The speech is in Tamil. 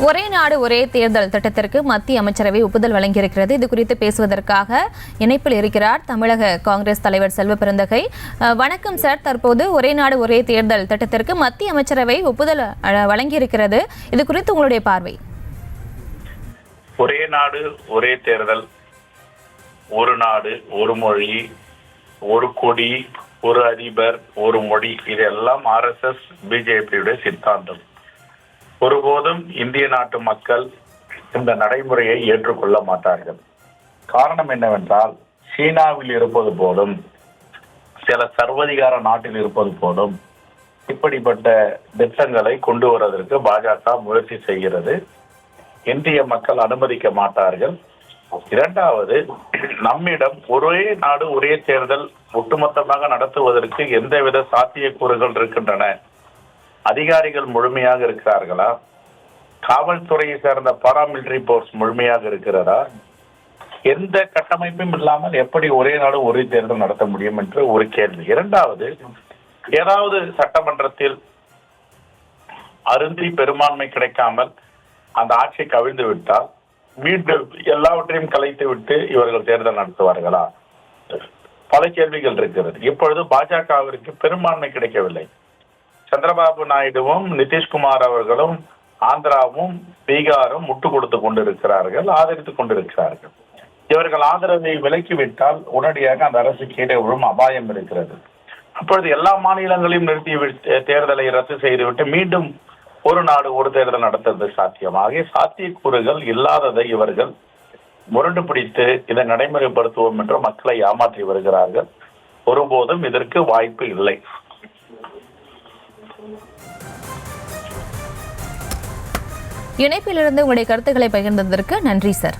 ஒரே நாடு ஒரே தேர்தல் திட்டத்திற்கு மத்திய அமைச்சரவை ஒப்புதல் வழங்கியிருக்கிறது. இது குறித்து பேசுவதற்காக இணைப்பில் இருக்கிறார் தமிழக காங்கிரஸ் தலைவர் செல்வ பெருந்தகை. வணக்கம் சார். தற்போது ஒரே நாடு ஒரே தேர்தல் திட்டத்திற்கு மத்திய அமைச்சரவை ஒப்புதல் வழங்கியிருக்கிறது. இது குறித்து உங்களுடைய பார்வை? ஒரே நாடு ஒரே தேர்தல், ஒரு நாடு ஒரு மொழி, ஒரு கொடி, ஒரு அதிபர், ஒரு மொழி, இதெல்லாம் RSS பிஜேபியுடைய சித்தாந்தம். ஒருபோதும் இந்திய நாட்டு மக்கள் இந்த நடைமுறையை ஏற்றுக்கொள்ள மாட்டார்கள். காரணம் என்னவென்றால், சீனாவில் இருப்பது போலும், சில சர்வதிகார நாட்டில் இருப்பது போலும் இப்படிப்பட்ட திட்டங்களை கொண்டு வருவதற்கு பாஜக முயற்சி செய்கிறது. இந்திய மக்கள் அனுமதிக்க மாட்டார்கள். இரண்டாவது, நம்மிடம் ஒரே நாடு ஒரே தேர்தல் ஒட்டுமொத்தமாக நடத்துவதற்கு எந்தவித சாத்தியக்கூறுகள் இருக்கின்றன? அதிகாரிகள் முழுமையாக இருக்கிறார்களா? காவல்துறையை சேர்ந்த பாராமிலிட்டரி போர்ஸ் முழுமையாக இருக்கிறதா? எந்த கட்டமைப்பும் இல்லாமல் எப்படி ஒரே நாடு ஒரே தேர்தல் நடத்த முடியும் என்று ஒரு கேள்வி. இரண்டாவது, ஏதாவது சட்டமன்றத்தில் அருந்தி பெரும்பான்மை கிடைக்காமல் அந்த ஆட்சி கவிழ்ந்து விட்டால் மீண்டும் எல்லாவற்றையும் கலைத்து விட்டு இவர்கள் தேர்தல் நடத்துவார்களா? பல கேள்விகள் இருக்கிறது. இப்பொழுது பாஜகவிற்கு பெரும்பான்மை கிடைக்கவில்லை. சந்திரபாபு நாயுடுவும் நிதிஷ்குமார் அவர்களும் ஆந்திராவும் பீகாரும் முட்டு கொடுத்து கொண்டிருக்கிறார்கள், ஆதரித்துக் கொண்டிருக்கிறார்கள். இவர்கள் ஆதரவை விலக்கிவிட்டால் உடனடியாக அந்த அரசு கீழே விழும் அபாயம் இருக்கிறது. அப்பொழுது எல்லா மாநிலங்களையும் நிறுத்தி தேர்தலை ரத்து செய்துவிட்டு மீண்டும் ஒரு நாடு ஒரு தேர்தல் நடத்துவது சாத்தியமாக சாத்தியக்கூறுகள் இல்லாததை இவர்கள் முரண்டு பிடித்து இதை நடைமுறைப்படுத்துவோம் என்று மக்களை ஏமாற்றி வருகிறார்கள். ஒருபோதும் இதற்கு வாய்ப்பு இல்லை. இணைப்பிலிருந்து உங்களுடைய கருத்துக்களை பகிர்ந்ததற்கு நன்றி சார்.